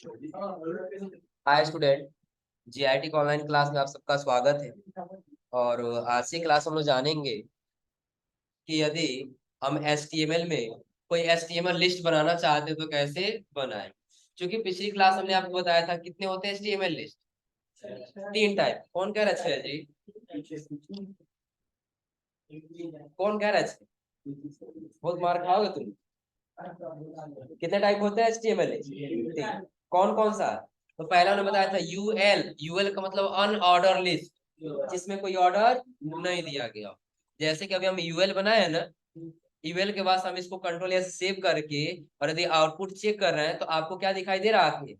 Hi student. GIT का online class में आप सबका स्वागत है। और आज की क्लास हम लोग जानेंगे कि यदि हम एचटीएमएल में कोई एचटीएमएल लिस्ट बनाना चाहते हैं तो कैसे बनाएं। क्योंकि पिछली क्लास हमने आपको बताया था कितने होते हैं एचटीएमएल लिस्ट, 3 टाइप। कौन कह रहा है जी? कौन कह रहा है? बहुत मार खाओगे तुम। कितने टाइप होते हैं एचटीएमएल लिस्ट? कौन कौन सा? तो पहला उन्होंने बताया था यूएल। यूएल का मतलब अनऑर्डर लिस्ट, जिसमें कोई ऑर्डर नहीं दिया गया। जैसे कि अभी हम यूएल बनाए हैं ना, यूएल के बाद हम इसको कंट्रोल एस सेव करके और यदि आउटपुट चेक कर रहे हैं तो आपको क्या दिखाई दे रहा है? आगे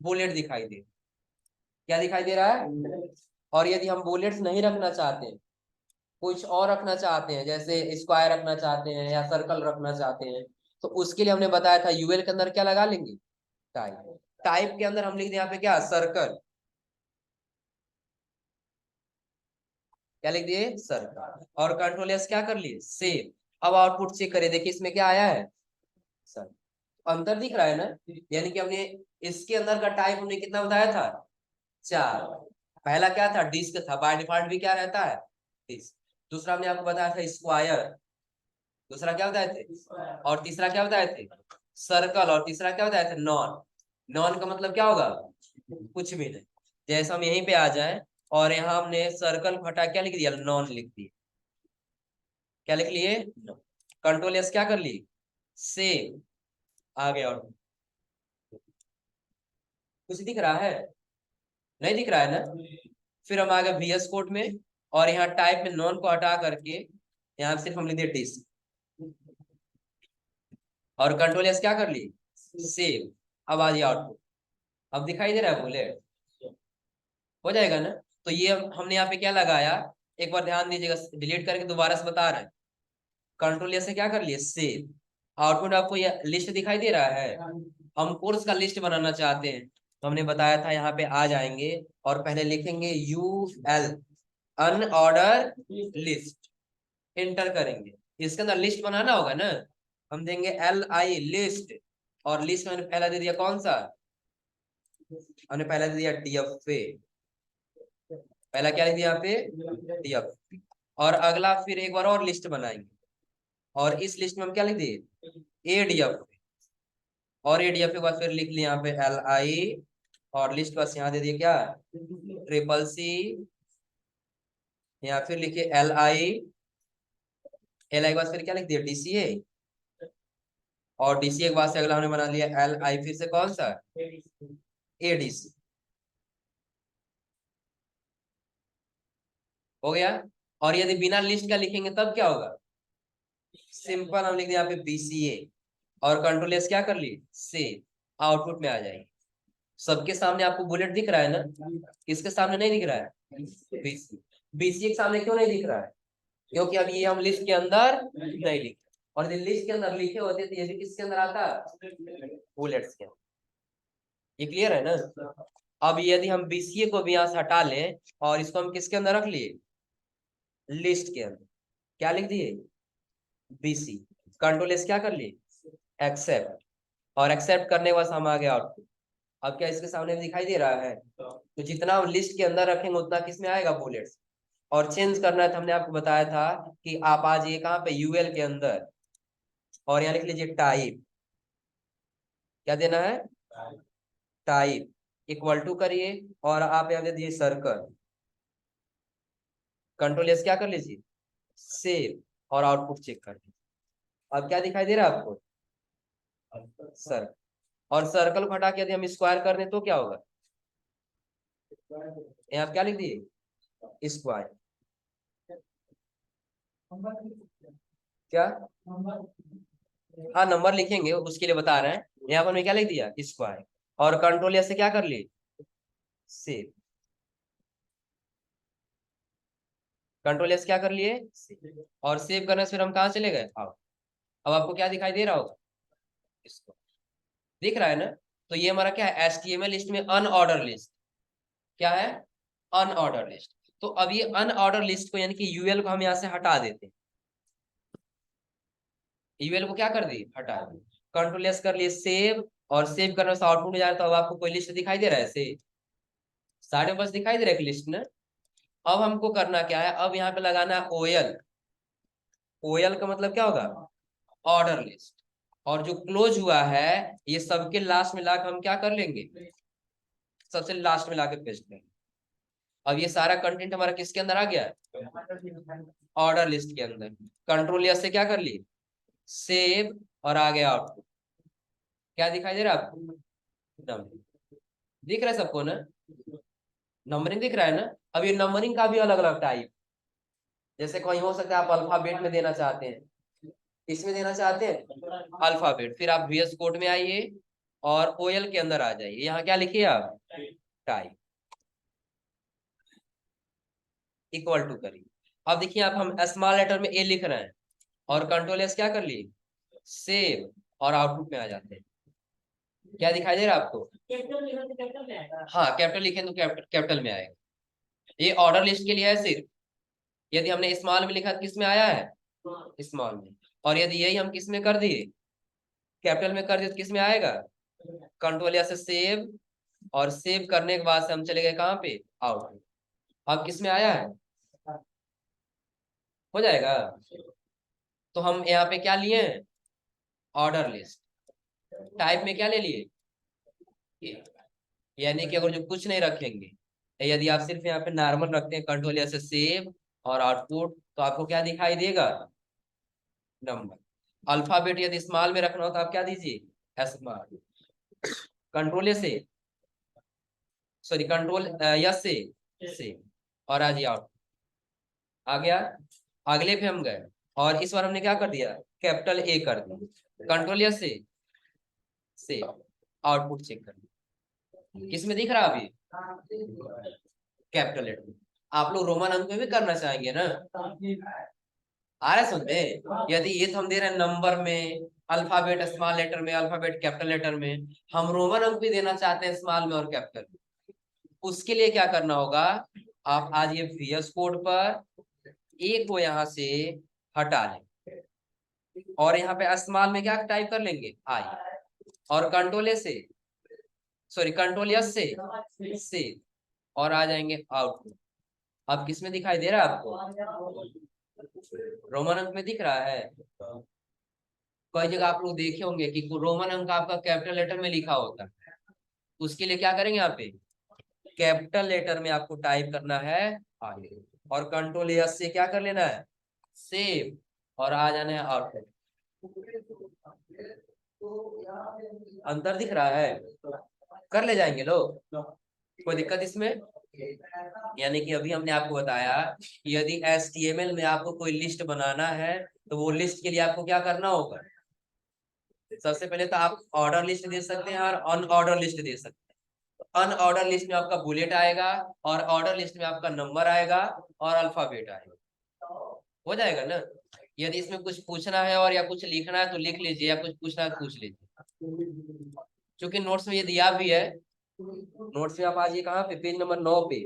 बुलेट दिखाई दे, क्या दिखाई दे रहा है? और यदि हम बुलेट्स नहीं रखना चाहते हैं, कुछ और रखना चाहते हैं, जैसे स्क्वायर रखना चाहते हैं या सर्कल रखना चाहते हैं, तो उसके लिए हमने बताया था यूएल के अंदर क्या लगा लेंगे? टाइप। टाइप के अंदर हम लिख दें यहाँ पे क्या? सर्कल। क्या लिख दिए? सर्कल। और कंट्रोल एस क्या कर लिए? सेव। अब आउटपुट चेक करें, देखिए इसमें क्या आया है? सर, अंतर दिख रहा है ना? यानी कि हमने इसके अंदर का टाइप हमने कितना बताया था? 4। पहला क्या था? डिस्क था। बाय डिफॉल्ट भी क्या रहता है? डिस्क। दूसरा हमने आपको बताया था स्क्वायर। दूसरा क्या बताए थे? और तीसरा क्या बताए थे? सर्कल। और तीसरा क्या बताए थे? नॉन। नॉन का मतलब क्या होगा? कुछ भी नहीं। जैसे हम यहीं पे आ जाए और यहाँ हमने सर्कल को हटा क्या लिख दिया? नॉन लिख दिया। क्या लिख लिए? कंट्रोल एस क्या कर लिए? सेव। आ गया। और कुछ दिख रहा है? नहीं दिख रहा है ना? फिर हम आ गए VS कोड में और यहाँ टाइप में नॉन को हटा करके यहाँ सिर्फ हम लिख दिए डिस्क। और कंट्रोल एस क्या कर लिए? सेव। अब आ गया आउटपुट। अब दिखाई दे रहा है बुलेट? हो जाएगा ना? तो ये हमने यहाँ पे क्या लगाया, एक बार ध्यान दीजिएगा, डिलीट करके दोबारा से बता रहे हैं। कंट्रोल से क्या कर लिए? सेव। आउटपुट आपको ये लिस्ट दिखाई दे रहा है? हम कोर्स का लिस्ट बनाना चाहते हैं तो हमने बताया था यहाँ पे आ जाएंगे और पहले लिखेंगे UL, अनऑर्डर लिस्ट। एंटर करेंगे। इसके अंदर लिस्ट बनाना होगा ना, हम देंगे LI लिस्ट। और लिस्ट मैंने पहला दे दिया कौन सा? हमने पहला दे दिया DFA। पहला क्या लिख दिया यहाँ पे? DFA। और अगला फिर एक बार और लिस्ट बनाएंगे और इस लिस्ट में हम क्या लिख दिए? ADF। और ADF के बाद फिर लिख लिया यहाँ पे LI। और लिस्ट बस यहाँ दे दिए क्या? CCC। या फिर लिखिए LI। LI के बाद फिर क्या लिख दिया? DCA। और DCA के बाद से अगला हमने बना लिया LI, फिर से कौन सा? ADC। हो गया। और यदि बिना लिस्ट का लिखेंगे तब क्या होगा? सिंपल हम लिख दिया यहाँ पे BCA। और कंट्रोल एस क्या कर लिए? से। आउटपुट में आ जाएगी। सबके सामने आपको बुलेट दिख रहा है ना? किसके सामने नहीं दिख रहा है? BCA। BCA के सामने क्यों नहीं दिख रहा है? क्योंकि अब ये हम लिस्ट के अंदर नहीं लिखे। और यदि लिस्ट के अंदर लिखे होते तो ये भी किसके अंदर आता? बुलेट्स के अंदर। ये क्लियर है ना? अब यदि हम BCA को भी यहाँ से हटा लें और इसको हम किसके अंदर रख लिए? लिस्ट के अंदर। क्या लिख दिए? BC। कंट्रोल एस क्या कर लिए? एक्सेप्ट। और एक्सेप्ट करने के बाद हम आ गए आउटपुट। अब क्या इसके सामने दिखाई दे रहा है? तो जितना हम लिस्ट के अंदर रखेंगे उतना किस में आएगा? बुलेट्स। और चेंज करना है तो हमने आपको बताया था कि आप आ जाइए कहाँ पे? यूएल के अंदर और यहाँ लिख लीजिए टाइप। क्या देना है? टाइप इक्वल टू करिए और आप यहाँ दे दीजिए सर्कल। कंट्रोल एस क्या कर लीजिए? सेव। और आउटपुट चेक कर लीजिए। अब क्या दिखाई दे रहा है आपको? सर। और सर्कल को हटा के यदि हम स्क्वायर कर दें तो क्या होगा? यहाँ आप क्या लिख दिए? स्क्वायर। क्या? हाँ, नंबर लिखेंगे उसके लिए बता रहे हैं। यहाँ पर मैं क्या लिख दिया? स्क्वायर। और कंट्रोल से क्या कर लिए? सेव। कंट्रोल एस क्या कर लिए? सेव। और सेव करने से फिर हम कहाँ चले गए? अब आपको क्या दिखाई दे रहा होगा? इसको दिख रहा है ना? तो ये हमारा क्या है? HTML लिस्ट में अनऑर्डर लिस्ट। क्या है? Unordered list. तो अब ये अनऑर्डर लिस्ट को यानी कि यूएल को हम यहाँ से हटा देते हैं। यूएल को क्या कर दिए? हटा दिए। कंट्रोल एस कर लिए सेव। और सेव करने से आउटपुट में जा रहा है, तो अब आपको कोई लिस्ट दिखाई दे रहा है ऐसे सारे बस दिखाई दे रहा है एक लिस्ट ना। अब हमको करना क्या है, अब यहाँ पे लगाना है ओएल। ओएल का मतलब क्या होगा, ऑर्डर लिस्ट। और जो क्लोज हुआ है ये सबके लास्ट में लाकर हम क्या कर लेंगे, सबसे लास्ट में लाके पेस्ट करेंगे। अब ये सारा कंटेंट हमारा किसके अंदर आ गया, ऑर्डर लिस्ट के अंदर। कंट्रोल एस से क्या कर ली, सेव, और आ गया आउटपुट। क्या दिखाई दे रहा है आपको, नंबरिंग दिख रहा है सबको ना, नंबरिंग दिख रहा है ना। अब ये नंबरिंग का भी अलग अलग टाइप, जैसे कोई हो सकता है आप अल्फाबेट में देना चाहते हैं, इसमें देना चाहते हैं अल्फाबेट, फिर आप VS कोड में आइए और ओएल के अंदर आ जाइए, यहाँ क्या लिखिए आप, टाइप इक्वल टू करिए। अब देखिए आप हम स्मॉल लेटर में ए लिख रहे हैं और कंट्रोल एस क्या कर लिए, सेव, और आउटपुट में आ जाते हैं। क्या दिखाई दे रहा है आपको, हाँ कैपिटल लिखें तो कैपिटल में आएगा। ये ऑर्डर लिस्ट के लिए है सिर्फ, यदि हमने स्मॉल में लिखा तो किस में आया है, स्मॉल में। और यदि यही हम किस में कर दिए, कैपिटल में कर दिए तो किस में आएगा, कंट्रोल या से सेव, और सेव करने के बाद से हम चले गए कहाँ पे, आउट। अब किस में आया है, हो जाएगा। तो हम यहाँ पे क्या लिए हैं, ऑर्डर लिस्ट। टाइप में क्या ले लिए, यानी कि अगर जो कुछ नहीं रखेंगे, यदि आप सिर्फ यहाँ पे नॉर्मल रखते हैं कंट्रोल या से सेव और आउटपुट, तो आपको क्या दिखाई देगा, नंबर। अल्फाबेट यदि स्मॉल में रखना हो तो आप क्या दीजिए, स्मॉल। कंट्रोल से, सॉरी कंट्रोल यस से, और आ जी आउट आ गया। अगले पे हम गए और इस बार हमने क्या कर दिया, कैपिटल ए कर दिया, कंट्रोल यस से आउटपुट चेक कर दिया। किसमें दिख रहा अभी, कैपिटल लेटर में। आप लोग रोमन अंक में भी करना चाहेंगे ना, आ रहा है सुनते, यदि ये तो हम दे रहे हैं नंबर में, अल्फाबेट स्मॉल लेटर में, अल्फाबेट कैपिटल लेटर में, हम रोमन अंक भी देना चाहते हैं स्मॉल में और कैपिटल में। उसके लिए क्या करना होगा, आप आज ये VS कोड पर एक को यहाँ से हटा लें और यहाँ पे स्मॉल में क्या टाइप कर लेंगे, आई, और कंट्रोल ए से, सॉरी कंट्रोल एस से, और आ जाएंगे आउटपुट। अब किस में दिखाई दे रहा है आपको, रोमन अंक में दिख रहा है। कई जगह आप लोग देखे होंगे कि रोमन अंक आपका कैपिटल लेटर में लिखा होता है, उसके लिए क्या करेंगे, यहाँ पे कैपिटल लेटर में आपको टाइप करना है आगे, और कंट्रोल एस से क्या कर लेना है, सेव, और आ जाना है आउटपुट। अंतर दिख रहा है, कर ले जाएंगे लोग, कोई दिक्कत इसमें। यानी कि अभी हमने आपको बताया कि यदि HTML में आपको कोई लिस्ट बनाना है तो वो लिस्ट के लिए आपको क्या करना होगा, सबसे पहले तो आप ऑर्डर लिस्ट दे सकते हैं और अनऑर्डर लिस्ट दे सकते हैं। अनऑर्डर लिस्ट में आपका बुलेट आएगा और ऑर्डर लिस्ट में आपका नंबर आएगा और अल्फाबेट आएगा, हो जाएगा ना। यदि इसमें कुछ पूछना है और या कुछ लिखना है तो लिख लीजिए, या कुछ पूछना है तो पूछ लीजिए, क्योंकि नोट्स में ये दिया भी है। नोट्स में आप आइए कहाँ पे, पेज नंबर 9 पे,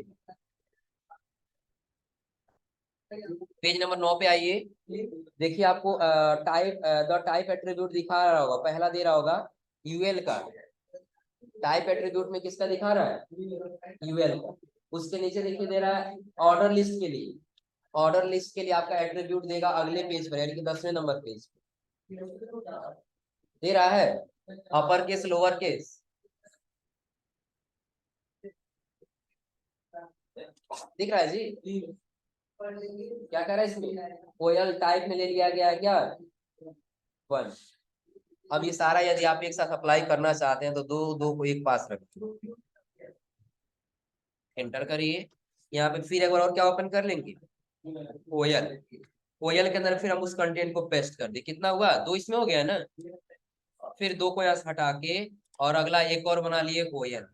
पेज नंबर 9 पे आइए। देखिए आपको टाइप द टाइप एट्रीब्यूट दिखा रहा होगा, पहला दे रहा होगा यूएल का। टाइप एट्रीब्यूट में किसका दिखा रहा है, यूएल का। उसके नीचे देखिए दे रहा है ऑर्डर लिस्ट के लिए, ऑर्डर लिस्ट के लिए आपका एट्रीब्यूट देगा अगले पेज पर, यानी कि 10वें नंबर पेज पे दे रहा है, अपर केस लोअर केस, दिख रहा है जी। क्या कह रहा है इसमें, कोयल टाइप में ले लिया गया है क्या, 1। अब ये सारा यदि आप एक साथ अप्लाई करना चाहते हैं तो दो दो को एक पास रखिए, एंटर करिए। यहाँ पे फिर एक बार और क्या ओपन कर लेंगे, कोयल। कोयल के अंदर फिर हम उस कंटेंट को पेस्ट कर दे, कितना हुआ, 2 इसमें हो गया ना। फिर 2 को यहाँ से हटा के और अगला एक और बना लिए कोयल,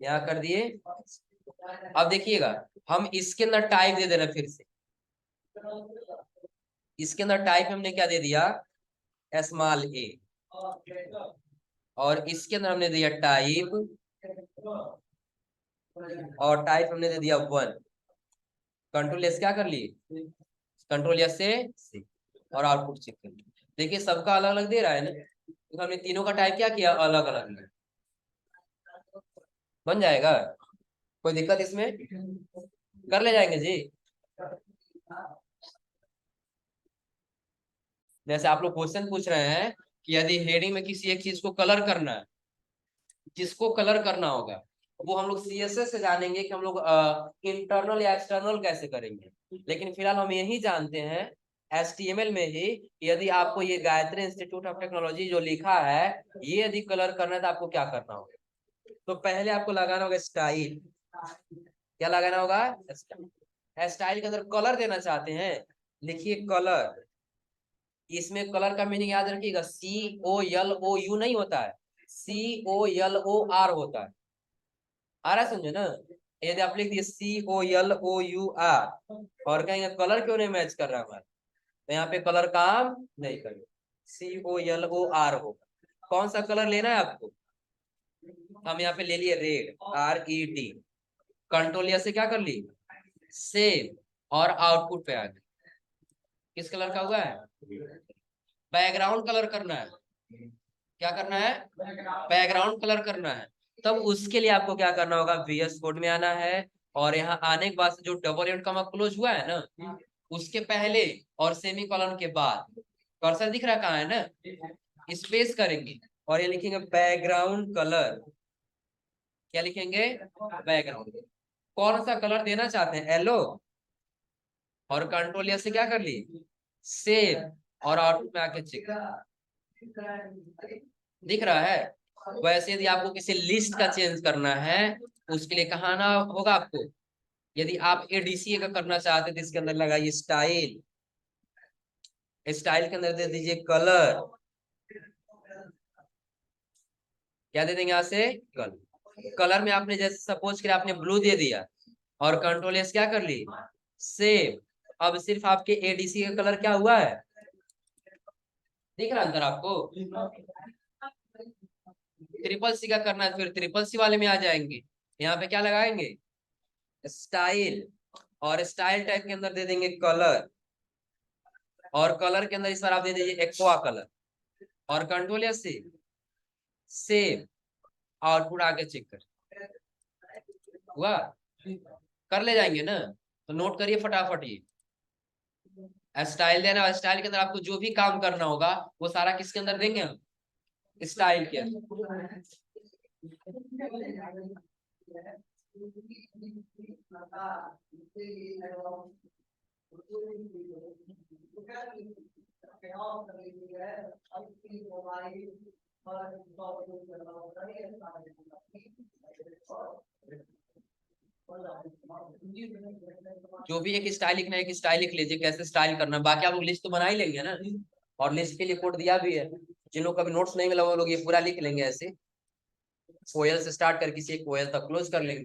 यहाँ कर दिए। अब देखिएगा हम इसके अंदर टाइप दे दे रहे फिर से, इसके अंदर टाइप हमने क्या दे दिया, स्मॉल ए, और इसके अंदर हमने दिया टाइप, और टाइप हमने दे दिया 1। कंट्रोल एस क्या कर लिए, कंट्रोल एस से और आउटपुट चेक कर लिए। देखिए सबका अलग अलग दे रहा है ना, तो हमने तीनों का टाइप क्या किया, अलग अलग बन जाएगा। कोई दिक्कत इसमें, कर ले जाएंगे जी। जैसे आप लोग क्वेश्चन पूछ रहे हैं कि यदि हेडिंग में किसी एक चीज को कलर करना है, जिसको कलर करना होगा वो हम लोग सीएसएस से जानेंगे कि हम लोग इंटरनल या एक्सटर्नल कैसे करेंगे। लेकिन फिलहाल हम यही जानते हैं एचटीएमएल में ही, यदि आपको ये गायत्री इंस्टीट्यूट ऑफ टेक्नोलॉजी जो लिखा है, ये यदि कलर करना है तो आपको क्या करना होगा। तो पहले आपको लगाना होगा स्टाइल। क्या लगाना होगा, स्टाइल के अंदर कलर देना चाहते हैं, लिखिए कलर। इसमें कलर का मीनिंग याद रखिएगा, COLOU नहीं होता है, COLOR होता है। आ रहा है समझे ना। यदि आप लिख दिए COLOUR और कहेंगे कलर क्यों नहीं मैच कर रहा हमारा, तो यहाँ पे कलर काम नहीं करेगा, COLOR होगा। कौन सा कलर लेना है आपको, हम यहाँ पे ले लिए रेड, RED। कंट्रोल से क्या कर ली, सेव, और आउटपुट पे आ गए। किस कलर का हुआ है, बैकग्राउंड कलर करना है। क्या करना है, बैकग्राउंड कलर करना है। तब उसके लिए आपको क्या करना होगा, VS कोड में आना है। और यहाँ आने के बाद जो डबल एंड कॉमा क्लोज हुआ है ना, उसके पहले और सेमी कॉलन के बाद कर्सर दिख रहा कहाँ है ना, स्पेस करेंगे और ये लिखेंगे बैकग्राउंड कलर। क्या लिखेंगे, बैकग्राउंड। कौन सा कलर देना चाहते हैं, येलो, और कंट्रोल से क्या कर ली, सेव, और आउटपुट में आके चेक दिख रहा है। वैसे यदि आपको किसी लिस्ट का चेंज करना है, उसके लिए कहाँ आना होगा आपको। यदि आप ADCA का करना चाहते हैं तो इसके अंदर लगाइए स्टाइल, स्टाइल के अंदर दे दीजिए कलर। क्या दे देंगे यहाँ से, कलर। कलर में आपने जैसे सपोज कर आपने ब्लू दे दिया और कंट्रोल एस क्या कर ली, सेव। अब सिर्फ आपके ADC का कलर क्या हुआ है, दिख रहा अंदर आपको। ट्रिपल C का करना है, फिर ट्रिपल C वाले में आ जाएंगे। यहाँ पे क्या लगाएंगे, स्टाइल, और स्टाइल टाइप के अंदर दे देंगे कलर, और कलर के अंदर इस बार आप दे दीजिए एक्वा कलर, और कंट्रोल या से सेव, आउटपुट आके चेक कर हुआ। कर ले जाएंगे ना, तो नोट करिए फटाफट ये स्टाइल देना। स्टाइल के अंदर आपको जो भी काम करना होगा वो सारा किसके अंदर देंगे हम, स्टाइल के अंदर। जो भी एक स्टाइल लिखना है, एक स्टाइल लिख लीजिए, कैसे स्टाइल करना है। बाकी आप लोग लिस्ट तो बना ही लेंगे ना, और लिस्ट के लिए कोड दिया भी है। जिन लोग कभी नोट्स नहीं मिला वो लोग ये पूरा लिख लेंगे ऐसे, कोयल से स्टार्ट करके किसी कोयल तक क्लोज कर लेंगे।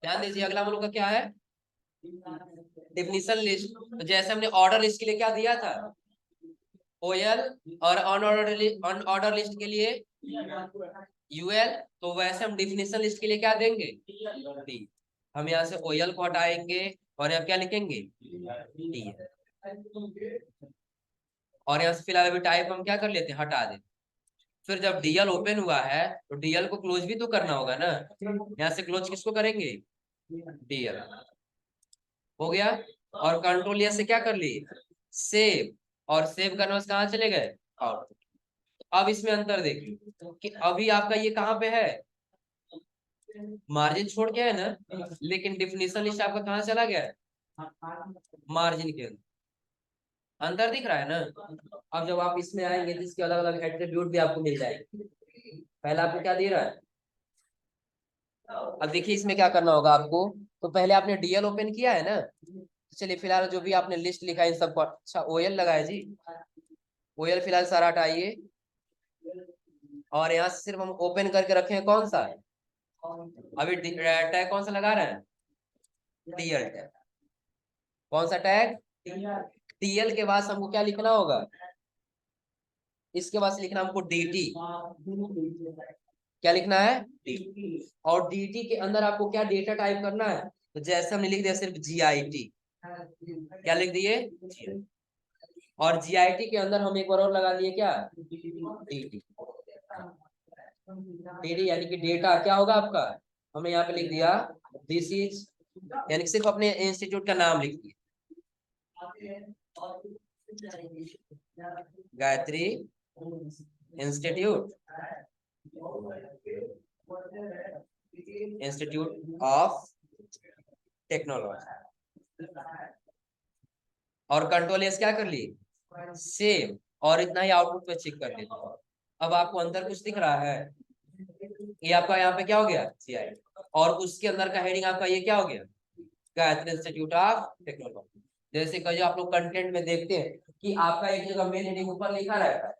ध्यान दीजिए, अगला हम लोग का क्या है, डिफिनीशन लिस्ट। तो जैसे हमने ऑर्डर लिस्ट के लिए क्या दिया था, OL, और अनऑर्डर लिस्ट के लिए UL। तो वैसे हम डिफिनीशन लिस्ट के लिए क्या देंगे, D। हम यहाँ से OL को हटाएंगे और यहाँ क्या लिखेंगे, D। और यहाँ से फिलहाल अभी टाइप हम क्या कर लेते हैं, हटा देते। फिर जब DL ओपन हुआ है तो DL को क्लोज भी तो करना होगा ना। यहाँ से क्लोज किसको करेंगे, DL। हो गया। और कंट्रोल से क्या कर लिए, सेव, और सेव करने से कहाँ चले गए, आउटपुट। अब इसमें अंतर देखिए कि अभी आपका ये कहाँ पे है, मार्जिन छोड़ के है ना, लेकिन डिफिनीशन लिस्ट आपका कहाँ चला गया है, मार्जिन के अंदर। अंतर दिख रहा है ना। अब जब आप इसमें आएंगे तो इसके अलग अलग एट्रीब्यूट भी आपको मिल जाएंगे। पहला आपको क्या दे रहा है, अब देखिए इसमें क्या करना होगा आपको। तो पहले आपने DL ओपन किया है ना, चलिए फिलहाल जो भी आपने लिस्ट लिखा है इन सबको, अच्छा OL लगाए जी, OL फिलहाल सारा हटाइए। और यहाँ से सिर्फ हम ओपन करके रखे हैं कौन सा, अभी टैग कौन सा लगा रहे हैं, DL टैग। कौन सा टैग, DL के बाद हमको क्या लिखना होगा, इसके बाद लिखना हमको DT। क्या लिखना है, DT। और DT के अंदर आपको क्या डेटा टाइप करना है, तो जैसे हमने लिख दिया सिर्फ GIT। क्या लिख दिए? और जीआईटी के अंदर हम एक बार और लगा दिए क्या? डीटी। डीडी यानी कि डेटा क्या होगा आपका? हमने यहाँ पे लिख दिया दिस इज, यानी कि सिर्फ अपने इंस्टीट्यूट का नाम लिख दिया, Gayatri institute, institute of technology. और कंट्रोल एस क्या कर ली? सेव। और इतना ही आउटपुट पे चेक कर लेते। अब आपको अंदर कुछ दिख रहा है? ये आपका यहाँ पे क्या हो गया? सीआई। और उसके अंदर का हेडिंग आपका ये क्या हो गया? Gayatri institute of technology. जैसे कहीं आप लोग कंटेंट में देखते हैं कि आपका एक जगह मेन हेडिंग ऊपर लिखा रहता है,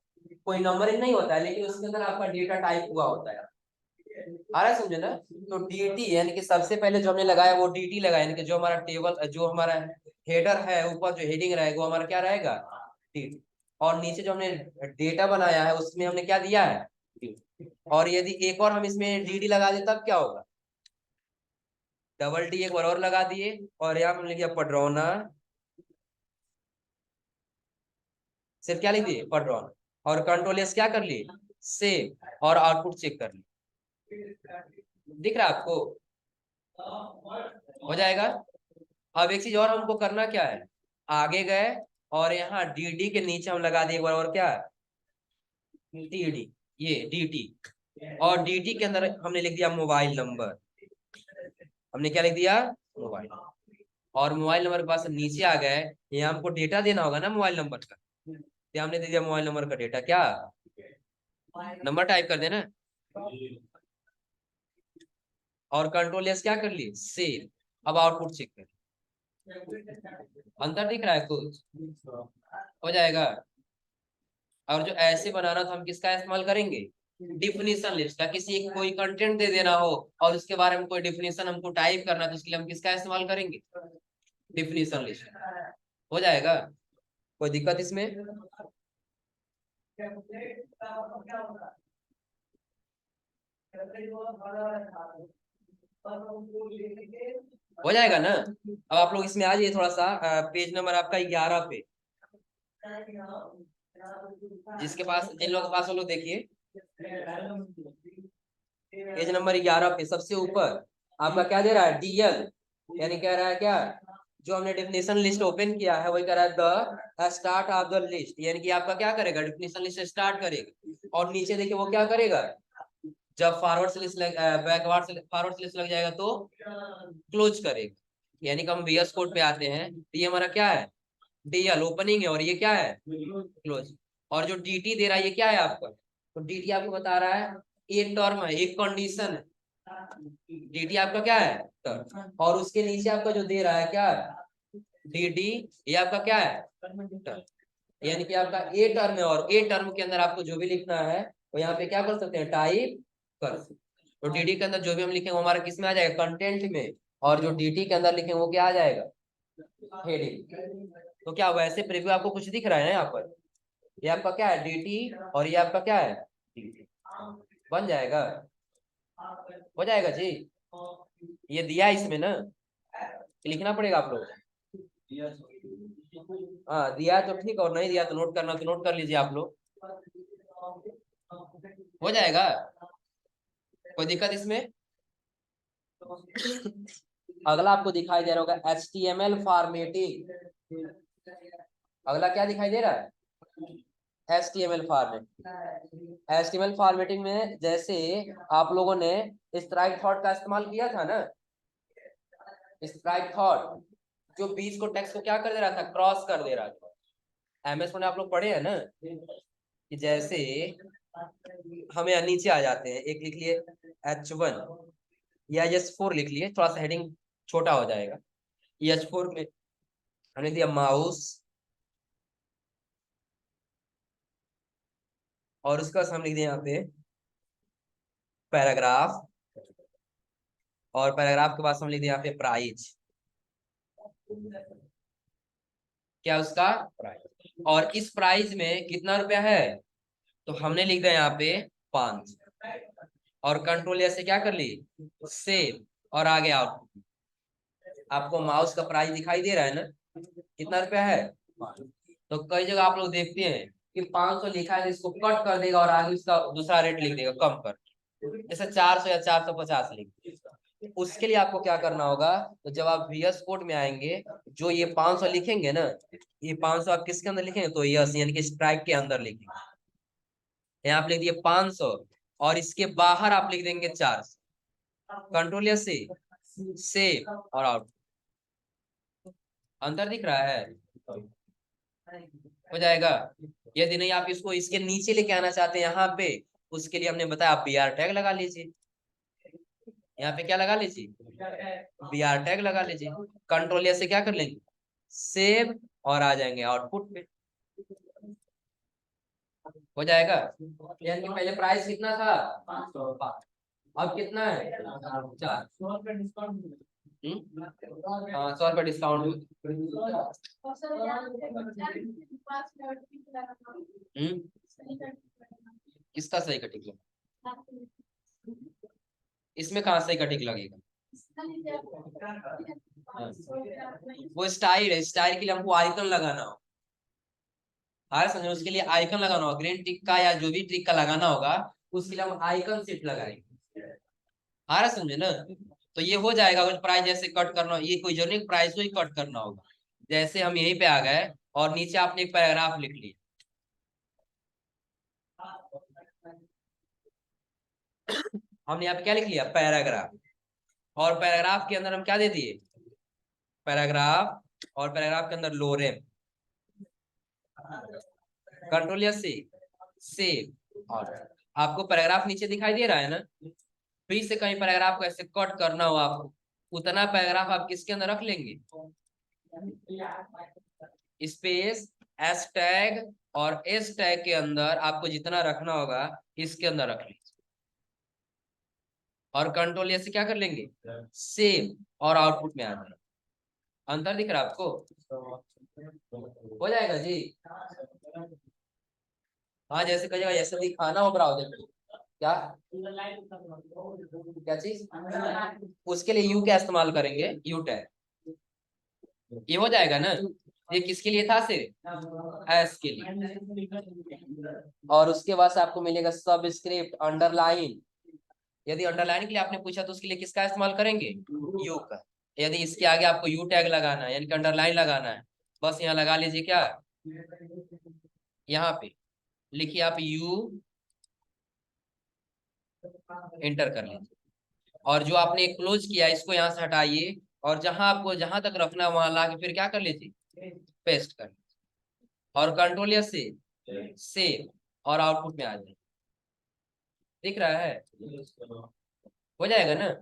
कोई नंबरिंग नहीं होता है, लेकिन उसके अंदर आपका डेटा टाइप हुआ होता है। आ रहा है समझे ना? तो डीटी यानी कि सबसे पहले जो हमने लगाया वो डीटी लगाया, यानी कि जो हमारा टेबल, जो हमारा हेडर है, ऊपर जो हेडिंग रहेगा वो हमारा क्या रहेगा? डीटी। और नीचे जो हमने डेटा बनाया है उसमें हमने क्या दिया है? DT। और यदि एक और हम इसमें डीडी लगा दे तब क्या होगा? डबल डी एक बार और लगा दिए, और यहाँ पे लिख दिया पडरौना, सिर्फ क्या लिख दिए? पडरौना। और कंट्रोल एस क्या कर लिए? सेव। और आउटपुट चेक कर लिए। दिख रहा है आपको? हो जाएगा। अब एक चीज और हमको करना क्या है, आगे गए और यहाँ डीडी के नीचे हम लगा दिए एक बार और क्या? टीडी, ये डीटी। और डीटी के अंदर हमने लिख दिया मोबाइल नंबर। हमने क्या लिख दिया? मोबाइल। और मोबाइल नंबर के पास नीचे आ गए, यहाँ हमको डेटा देना होगा ना मोबाइल नंबर का, तो हमने दे दिया मोबाइल नंबर का डेटा, क्या नंबर टाइप कर देना। और कंट्रोल एस क्या कर लिए? सेव। अब आउटपुट चेक कर, अंतर दिख रहा है कुछ? हो जाएगा। और जो ऐसे बनाना था हम किसका इस्तेमाल करेंगे? डिफिनीशन लिस्ट का। किसी एक कोई कंटेंट दे देना हो और उसके बारे में कोई डिफिनीशन हमको टाइप करना, तो उसके लिए हम किसका इस्तेमाल करेंगे? Definition list. हो जाएगा। कोई दिक्कत इसमें? हो जाएगा ना? अब आप लोग इसमें आ जाइए थोड़ा सा, पेज नंबर आपका 11 पे, जिसके पास, जिन लोगों के पास वो लोग देखिए पेज नंबर 11 पे सबसे ऊपर आपका क्या दे रहा है? डीएल, यानी कह रहा है क्या? जो हमने डेफिनेशन लिस्ट ओपन किया है वही कह रहा है the start of the list, यानी कि आपका क्या करेगा? डेफिनेशन लिस्ट स्टार्ट करेगा। और नीचे देखिए वो क्या करेगा? जब forward slash backward forward slash लग जाएगा तो क्लोज करेगा। यानी कि हम VS कोड पे आते हैं तो ये हमारा क्या है? डीएल ओपनिंग है, और ये क्या है? क्लोज। और जो डीटी दे रहा है ये क्या है आपका? तो डीटी आपको बता रहा है एक टर्म है, एक कंडीशन है। डीटी आपका क्या है? टर्म। और उसके नीचे आपका जो दे रहा है क्या? डीडी, ये आपका क्या है? टर्म। यानी कि आपका ए टर्म है, और ए टर्म के अंदर आपको जो भी लिखना है वो यहाँ पे क्या कर सकते हैं? टाइप कर सकते हैं। तो डीडी के अंदर जो भी हम लिखेंगे वो हमारा किस में आ जाएगा? कंटेंट में। और जो डीटी के अंदर लिखेंगे वो क्या आ जाएगा? हेडिंग। तो क्या वैसे प्रीव्यू आपको कुछ दिख रहा है ना यहाँ पर? ये आपका क्या है? डीटी। और ये आपका क्या है? DT। बन जाएगा। हो जाएगा जी। ये दिया है इसमें ना, लिखना पड़ेगा आप लोग। हाँ दिया है तो ठीक, और नहीं दिया तो नोट करना तो नोट कर लीजिए आप लोग। हो जाएगा। कोई दिक्कत इसमें? अगला आपको दिखाई दे रहा होगा HTML फॉर्मेटिंग। अगला क्या दिखाई दे रहा है? HTML formatting. HTML फॉर्मेटिंग में जैसे आप लोगों ने स्ट्राइक थॉट का इस्तेमाल किया था ना, स्ट्राइक थॉट जो बीच को टेक्स्ट को क्या कर दे रहा था? क्रॉस कर दे रहा था। MS में आप लोग पढ़े हैं ना कि जैसे हमें नीचे आ जाते हैं, एक लिख लिए H1 या H4 लिख लिए, थोड़ा सा हेडिंग छोटा हो जाएगा। H4 में हमने दिया माउस, और उसका हम लिख दिया यहाँ पे पैराग्राफ, और पैराग्राफ के बाद हम लिख दिया यहाँ पे प्राइस। क्या उसका? प्राइस। और इस प्राइस में कितना रुपया है? तो हमने लिख दिया यहाँ पे 5। और कंट्रोल ऐसे क्या कर ली? सेव। और आगे आउटपुट। आपको माउस का प्राइस दिखाई दे रहा है ना, कितना रुपया है। तो कई जगह आप लोग देखते हैं कि 500 लिखा है, इसको कट कर देगा और आगे उसका दूसरा रेट लिख देगा कम कर, जैसे 400 या 450 लिख। उसके लिए आपको क्या करना होगा, तो जब आप VS कोड में आएंगे, जो ये 500 लिखेंगे ना, ये 500 आप किसके अंदर लिखेंगे, तो यस यानी कि स्ट्राइक के अंदर लिखेंगे। यहाँ आप लिख दिए 500 और इसके बाहर आप लिख देंगे 400। कंट्रोल या से सेव और आउट। अंतर दिख रहा है, हो जाएगा। यदि नहीं आप इसको इसके नीचे लेके आना चाहते हैं यहाँ पे, उसके लिए हमने बताया आप BR टैग लगा लीजिए। यहाँ पे क्या लगा लीजिए, BR टैग लगा लीजिए। कंट्रोल या से क्या कर लेंगे, सेव, और आ जाएंगे आउटपुट पे, हो जाएगा। यानी कि पहले प्राइस कितना था, 500, अब कितना है 4। हाँ 100 रुपये डिस्काउंट। किसका सही कटिंग लगा, इसमें कहाँ सही कटिंग लगेगा। हाँ। वो स्टाइल है, स्टाइल के लिए हमको आइकन लगाना हो, समझो, उसके लिए आइकन लगाना होगा, ग्रीन टिक का या जो भी टिक का लगाना होगा, उसके लिए हम आइकन सेट लगाएंगे। समझे ना। तो ये हो जाएगा, अगर प्राइस जैसे कट करना, ये कोई जरूरी प्राइस को ही कट करना होगा। जैसे हम यहीं पे आ गए और नीचे आपने एक पैराग्राफ लिख लिया, हमने यहाँ पे क्या लिख लिया, पैराग्राफ। और पैराग्राफ के अंदर हम क्या दे दिए, पैराग्राफ, और पैराग्राफ के अंदर लोरेम। कंट्रोल या सी सेव। और आपको पैराग्राफ नीचे दिखाई दे रहा है ना, फिर से कहीं पैराग्राफ को ऐसे कट करना हो आपको, उतना पैराग्राफ आप किसके अंदर रख लेंगे, स्पेस, एस टैग और एस टैग के अंदर आपको जितना रखना होगा इसके अंदर रख लीजिए, और कंट्रोल से क्या कर लेंगे, सेव, और आउटपुट में आ जाएगा। अंतर दिख रहा है आपको, हो जाएगा जी। हाँ जैसे कहिएगा, जैसे दिखाना हो ब्राउजर में, क्या क्या चीज, उसके लिए यू क्या इस्तेमाल करेंगे, यू टैग। ये हो जाएगा ना, ये किसके लिए था, सिर्फ एस के लिए। और उसके बाद से आपको मिलेगा सबस्क्रिप्ट, अंडरलाइन। यदि अंडरलाइन के लिए आपने पूछा तो उसके लिए किसका इस्तेमाल करेंगे, यू का। यदि इसके आगे आपको यू टैग लगाना है, यानी कि अंडरलाइन लगाना है, बस यहाँ लगा लीजिए, क्या यहाँ पे लिखिए आप यू, एंटर कर लीजिए, और जो आपने क्लोज किया इसको यहाँ से हटाइए, और जहां आपको जहां तक रखना है वहां ला के फिर क्या कर लीजिए, पेस्ट कर, और कंट्रोल या से सेव, और आउटपुट में आ जाए, दिख रहा है, हो जाएगा ना।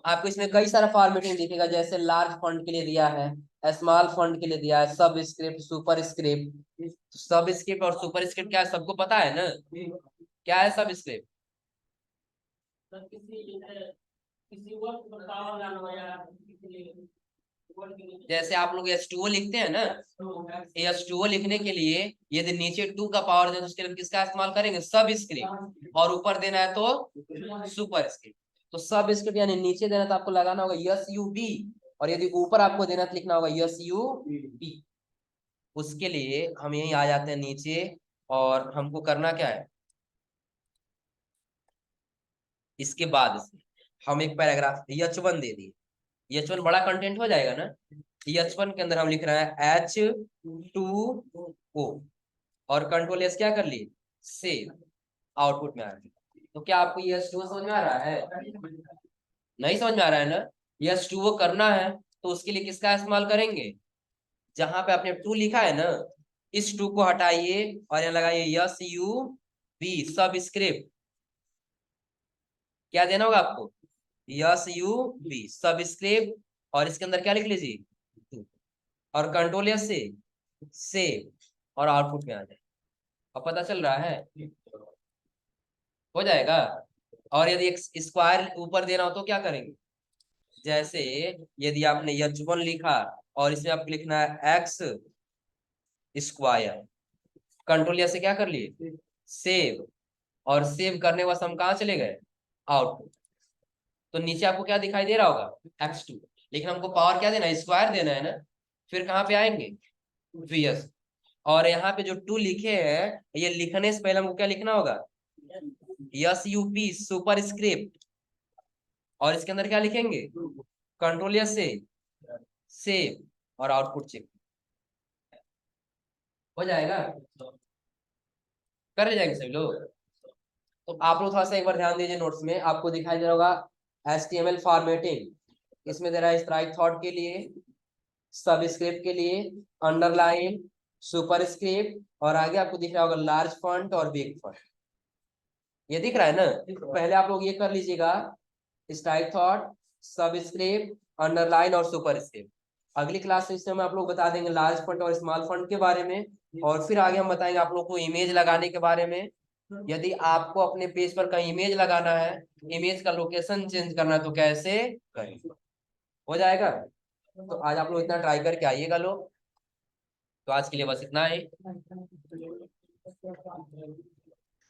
आपको इसमें कई सारा फॉर्मेटिंग दिखेगा, जैसे लार्ज फॉन्ट के लिए दिया है, स्मॉल फॉन्ट के लिए दिया है, सब स्क्रिप्ट, सुपर स्क्रिप्ट। सब स्क्रिप्ट और सुपर स्क्रिप्ट क्या है, सबको पता है ना, क्या है सब स्क्रिप्ट, जैसे आप लोग H2O लिखते हैं ना, H2O लिखने के लिए यदि नीचे 2 का पावर दे तो उसके लिए किसका इस्तेमाल करेंगे, सब स्क्रिप्ट, और ऊपर देना है तो सुपर स्क्रिप्ट। तो सब स्क्रिप्ट यानी नीचे देना तो आपको लगाना होगा SUB, और यदि ऊपर आपको देना तो लिखना होगा SUP। उसके लिए हम यही आ जाते हैं नीचे, और हमको करना क्या है, इसके बाद हम एक पैराग्राफ H1 दे दिए, H1 बड़ा कंटेंट हो जाएगा ना। H1 के अंदर हम लिख रहे हैं H2O, और कंट्रोल एस क्या कर लिए, सेव, आउटपुट में आ गया। तो क्या आपको ये H2O समझ में आ रहा है, नहीं समझ में आ रहा है ना। ये H2O करना है तो उसके लिए किसका इस्तेमाल करेंगे, जहां पे आपने 2 लिखा है ना, इस 2 को हटाइए और यहाँ लगाइए SUB, सब स्क्रिप्ट। क्या देना होगा आपको, SUB सब स्क्रिप्ट, और इसके अंदर क्या लिख लीजिए, और कंट्रोल एस से सेव, और आउटपुट में आ जाए। अब पता चल रहा है, हो जाएगा। और यदि एक स्क्वायर ऊपर देना हो तो क्या करेंगे, जैसे यदि आपने H1 लिखा और इसमें आपको लिखना है एक्स स्क्वायर, कंट्रोल से क्या कर लिए, सेव, और सेव करने के बाद हम कहाँ चले गए, आउटपुट। तो नीचे आपको क्या दिखाई दे रहा होगा, X2। लेकिन हमको पावर क्या देना है, स्क्वायर देना है ना। फिर कहाँ पे आएंगे, VS। और यहाँ पे जो 2 लिखे हैं, ये लिखने से पहले हमको क्या लिखना होगा, SUP सुपर स्क्रिप्ट। और इसके अंदर क्या लिखेंगे, कंट्रोल एस से सेव और आउटपुट चेक। हो जाएगा, कर ले जाएंगे सभी लोग। तो आप लोग थोड़ा सा एक बार ध्यान दीजिए, नोट्स में आपको दिखाई दे रहा होगा HTML फॉर्मेटिंग। इसमें दे रहा है स्ट्राइक थॉट के लिए, सबस्क्रिप्ट के लिए, अंडरलाइन, सुपर स्क्रिप्ट, और आगे आपको दिख रहा होगा लार्ज फॉन्ट और बिग फॉन्ट। ये दिख रहा है ना। तो पहले आप लोग ये कर लीजिएगा, स्ट्राइक थॉट, सबस्क्रिप्ट, अंडरलाइन और सुपर स्क्रिप्ट। अगली क्लास में आप लोग बता देंगे लार्ज फॉन्ट और स्मॉल फॉन्ट के बारे में। और फिर आगे हम बताएंगे आप लोग को इमेज लगाने के बारे में। यदि आपको अपने पेज पर कहीं इमेज लगाना है, इमेज का लोकेशन चेंज करना है, तो कैसे करें। हो जाएगा। तो आज आप लोग इतना ट्राई करके आइएगा लोग। तो आज के लिए बस इतना ही।